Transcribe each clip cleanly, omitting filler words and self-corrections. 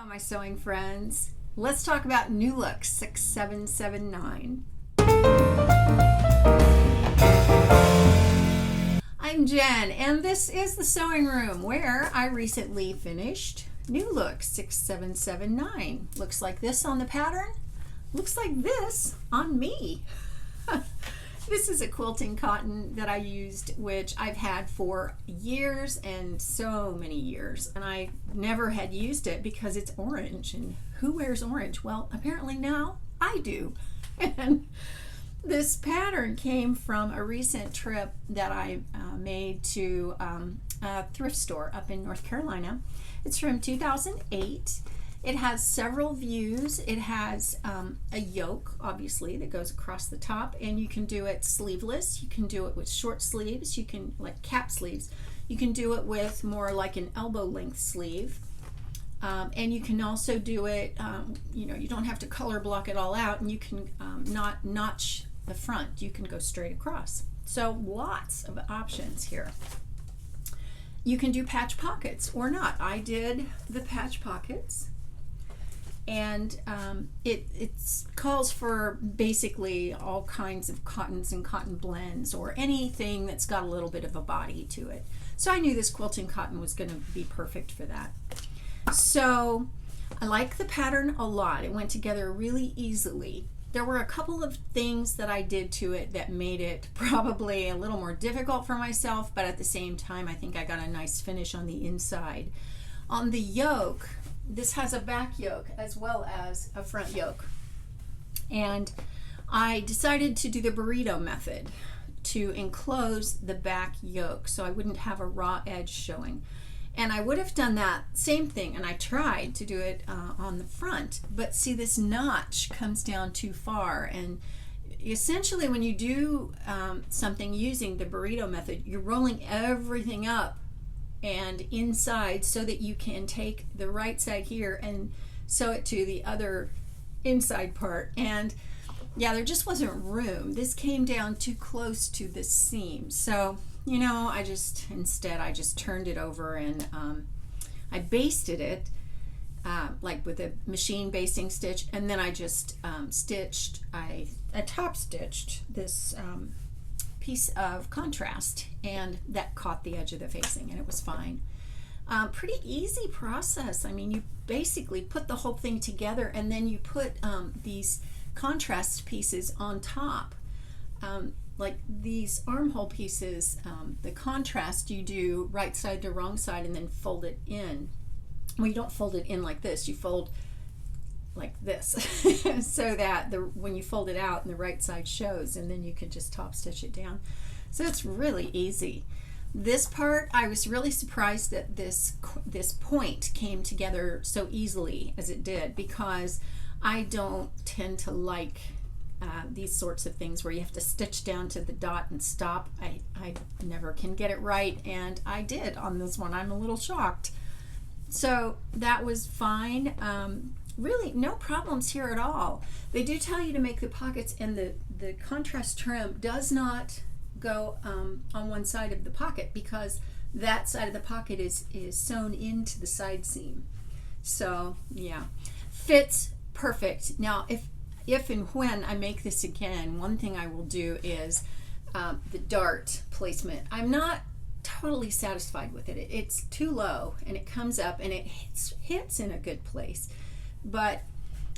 Hello, my sewing friends. Let's talk about New Look 6779. I'm Jen, and this is the sewing room where I recently finished New Look 6779. Looks like this on the pattern. Looks like this on me. This is a quilting cotton that I used, which I've had for years and so many years, and I never had used it because it's orange, and who wears orange? Well, apparently now I do. And this pattern came from a recent trip that I made to a thrift store up in North Carolina. It's from 2008. It has several views. It has a yoke, obviously, that goes across the top, and you can do it sleeveless. You can do it with short sleeves. You can, like cap sleeves. You can do it with more like an elbow length sleeve. And you can also do it, you don't have to color block it all out, and you can not notch the front. You can go straight across. So lots of options here. You can do patch pockets or not. I did the patch pockets. And it calls for basically all kinds of cottons and cotton blends or anything that's got a little bit of a body to it. So I knew this quilting cotton was going to be perfect for that. So I like the pattern a lot. It went together really easily. There were a couple of things that I did to it that made it probably a little more difficult for myself, but at the same time I think I got a nice finish on the inside. On the yoke, this has a back yoke as well as a front yoke, and I decided to do the burrito method to enclose the back yoke so I wouldn't have a raw edge showing. And I would have done that same thing, and I tried to do it on the front, but see, this notch comes down too far, and essentially when you do something using the burrito method, you're rolling everything up and inside so that you can take the right side here and sew it to the other inside part. And yeah, there just wasn't room. This came down too close to the seam. So, I just turned it over, and I basted it like with a machine basting stitch, and then I just I top stitched this piece of contrast, and that caught the edge of the facing, and it was fine. Pretty easy process. I mean, you basically put the whole thing together, and then you put these contrast pieces on top. Like these armhole pieces, the contrast you do right side to wrong side and then fold it in. Well, you don't fold it in like this, you fold like this so that when you fold it out and the right side shows, and then you can just top stitch it down. So it's really easy. This part, I was really surprised that this point came together so easily as it did, because I don't tend to like these sorts of things where you have to stitch down to the dot and stop. I never can get it right, and I did on this one. I'm a little shocked. So that was fine. Really no problems here at all. They do tell you to make the pockets, and the contrast trim does not go on one side of the pocket, because that side of the pocket is sewn into the side seam. So yeah, fits perfect. Now if and when I make this again, one thing I will do is the dart placement. I'm not totally satisfied with it. It's too low, and it comes up and it hits in a good place. But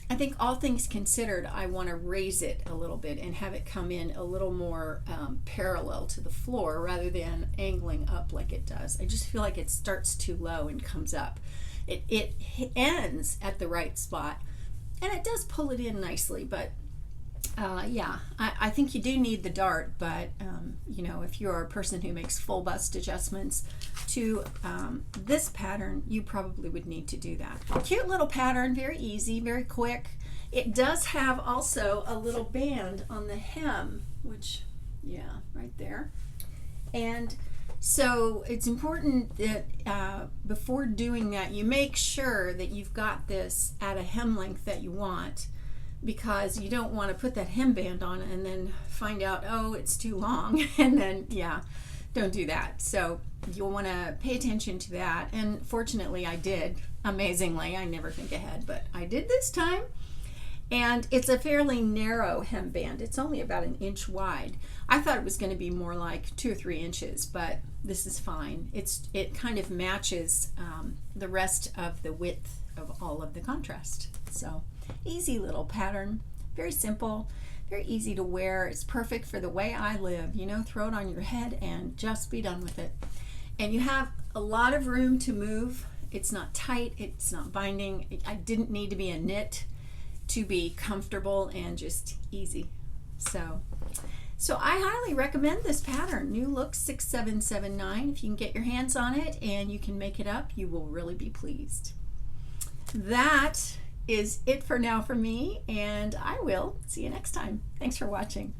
I think all things considered, I want to raise it a little bit and have it come in a little more parallel to the floor rather than angling up like it does. I just feel like it starts too low and comes up. It ends at the right spot, and it does pull it in nicely, but yeah, I think you do need the dart, but if you're a person who makes full bust adjustments to this pattern, you probably would need to do that. Cute little pattern, very easy, very quick. It does have also a little band on the hem, which, yeah, right there. And so it's important that before doing that, you make sure that you've got this at a hem length that you want, because you don't want to put that hemband on and then find out, oh, it's too long, and then, yeah, don't do that. So you'll want to pay attention to that. And fortunately I did. Amazingly, I never think ahead, but I did this time. And it's a fairly narrow hemband. It's only about 1 inch wide. I thought it was going to be more like 2 or 3 inches, but this is fine. It kind of matches the rest of the width of all of the contrast. So easy little pattern, very simple, very easy to wear. It's perfect for the way I live. You know, throw it on your head and just be done with it. And you have a lot of room to move. It's not tight, it's not binding. I didn't need to be a knit to be comfortable and just easy. So I highly recommend this pattern, New Look 6779. If you can get your hands on it and you can make it up, you will really be pleased. That is it for now for me, and I will see you next time. Thanks for watching.